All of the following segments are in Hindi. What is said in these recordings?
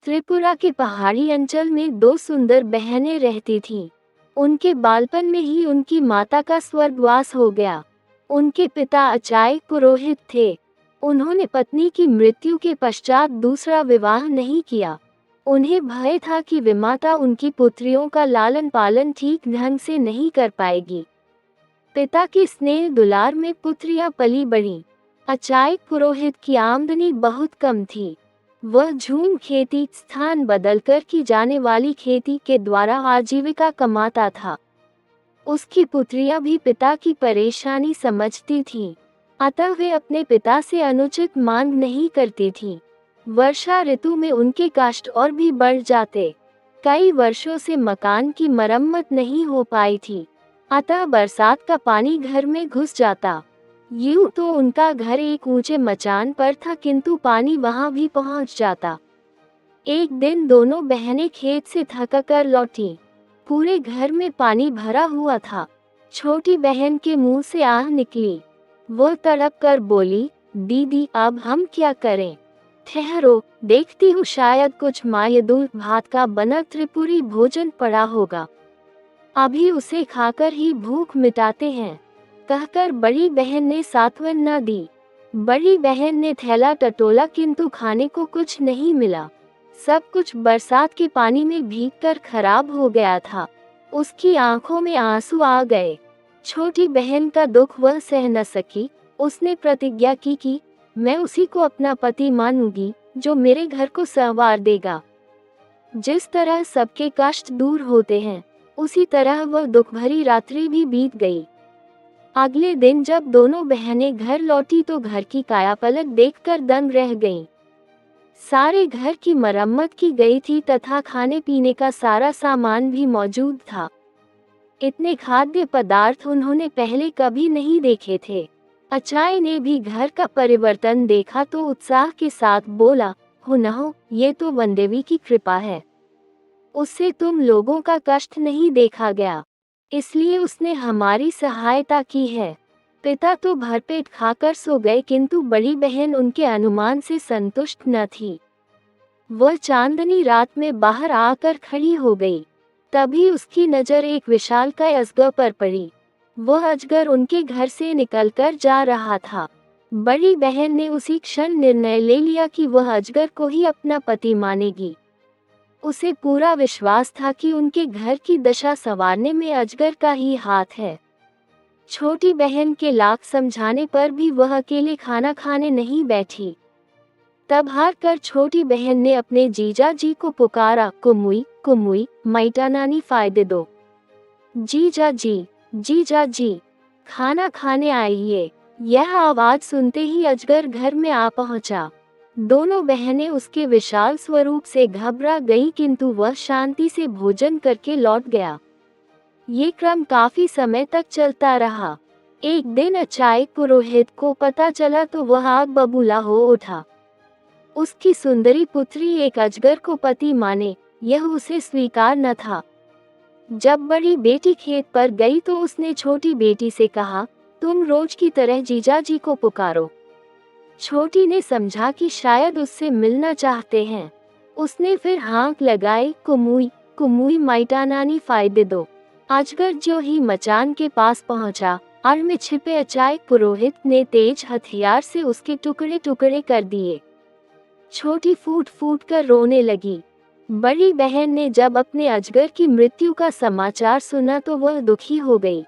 त्रिपुरा के पहाड़ी अंचल में दो सुंदर बहनें रहती थीं। उनके बालपन में ही उनकी माता का स्वर्गवास हो गया। उनके पिता अचायक पुरोहित थे। उन्होंने पत्नी की मृत्यु के पश्चात दूसरा विवाह नहीं किया। उन्हें भय था कि विमाता उनकी पुत्रियों का लालन पालन ठीक ढंग से नहीं कर पाएगी। पिता की स्नेह दुलार में पुत्रियां पली बढ़ीं। अचायक पुरोहित की आमदनी बहुत कम थी। वह झूम खेती स्थान बदलकर की जाने वाली खेती के द्वारा आजीविका कमाता था। उसकी पुत्रियां भी पिता की परेशानी समझती थीं, अतः वे अपने पिता से अनुचित मांग नहीं करती थीं। वर्षा ऋतु में उनके कष्ट और भी बढ़ जाते। कई वर्षों से मकान की मरम्मत नहीं हो पाई थी, अतः बरसात का पानी घर में घुस जाता। यूं तो उनका घर एक ऊंचे मचान पर था, किंतु पानी वहां भी पहुंच जाता। एक दिन दोनों बहनें खेत से थककर लौटीं। पूरे घर में पानी भरा हुआ था। छोटी बहन के मुंह से आह निकली। वह तड़प कर बोली, दीदी अब हम क्या करें? ठहरो, देखती हूँ, शायद कुछ मायदूर भात का बना त्रिपुरी भोजन पड़ा होगा। अभी उसे खाकर ही भूख मिटाते हैं, कहकर बड़ी बहन ने सांत्वना न दी। बड़ी बहन ने थैला टटोला, किंतु खाने को कुछ नहीं मिला। सब कुछ बरसात के पानी में भीगकर खराब हो गया था। उसकी आंखों में आंसू आ गए। छोटी बहन का दुख वह सह न सकी। उसने प्रतिज्ञा की कि मैं उसी को अपना पति मानूंगी जो मेरे घर को संवार देगा। जिस तरह सबके कष्ट दूर होते हैं, उसी तरह वह दुख भरी रात्रि भी बीत गई। अगले दिन जब दोनों बहनें घर लौटी तो घर की कायापलट देखकर दंग रह गईं। सारे घर की मरम्मत की गई थी तथा खाने पीने का सारा सामान भी मौजूद था। इतने खाद्य पदार्थ उन्होंने पहले कभी नहीं देखे थे। अचाय ने भी घर का परिवर्तन देखा तो उत्साह के साथ बोला, हो न हो, ये तो वनदेवी की कृपा है। उससे तुम लोगों का कष्ट नहीं देखा गया, इसलिए उसने हमारी सहायता की है। पिता तो भरपेट खाकर सो गए, किंतु बड़ी बहन उनके अनुमान से संतुष्ट न थी। वह चांदनी रात में बाहर आकर खड़ी हो गई। तभी उसकी नजर एक विशालकाय अजगर पर पड़ी। वह अजगर उनके घर से निकलकर जा रहा था। बड़ी बहन ने उसी क्षण निर्णय ले लिया कि वह अजगर को ही अपना पति मानेगी। उसे पूरा विश्वास था कि उनके घर की दशा संवारने में अजगर का ही हाथ है। छोटी बहन के लाख समझाने पर भी वह अकेले खाना खाने नहीं बैठी। तब हार कर छोटी बहन ने अपने जीजा जी को पुकारा, कुमुई कुमुई, माइटा नानी फायदे दो। जीजा जी, खाना खाने आइए। यह आवाज सुनते ही अजगर घर में आ पहुंचा। दोनों बहनें उसके विशाल स्वरूप से घबरा गईं, किंतु वह शांति से भोजन करके लौट गया। ये क्रम काफी समय तक चलता रहा। एक दिन अचायक पुरोहित को पता चला तो वह आग बबूला हो उठा। उसकी सुंदरी पुत्री एक अजगर को पति माने, यह उसे स्वीकार न था। जब बड़ी बेटी खेत पर गई तो उसने छोटी बेटी से कहा, तुम रोज की तरह जीजाजी को पुकारो। छोटी ने समझा कि शायद उससे मिलना चाहते हैं। उसने फिर हाँक लगाई, कुमुई कुमुई, माइटा नानी फायदे दो। अजगर जो ही मचान के पास पहुंचा, आड़ में छिपे अचायक पुरोहित ने तेज हथियार से उसके टुकड़े टुकड़े कर दिए। छोटी फूट फूट कर रोने लगी। बड़ी बहन ने जब अपने अजगर की मृत्यु का समाचार सुना तो वह दुखी हो गई।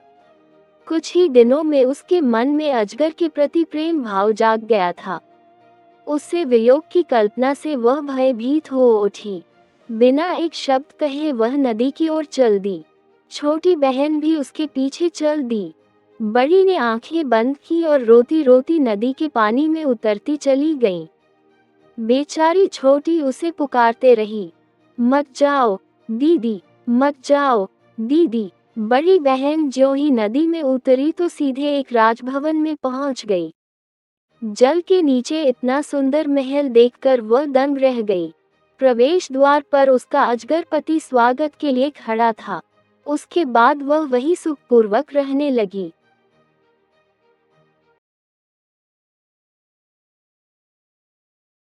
कुछ ही दिनों में उसके मन में अजगर के प्रति प्रेम भाव जाग गया था। उससे वियोग की कल्पना से वह भयभीत हो उठी। बिना एक शब्द कहे वह नदी की ओर चल दी। छोटी बहन भी उसके पीछे चल दी। बड़ी ने आंखें बंद की और रोती रोती नदी के पानी में उतरती चली गई। बेचारी छोटी उसे पुकारते रही, मत जाओ दीदी, मत जाओ दीदी। बड़ी बहन जो ही नदी में उतरी तो सीधे एक राजभवन में पहुंच गई। जल के नीचे इतना सुंदर महल देखकर वह दंग रह गई। प्रवेश द्वार पर उसका अजगर पति स्वागत के लिए खड़ा था। उसके बाद वह वहीं सुखपूर्वक रहने लगी।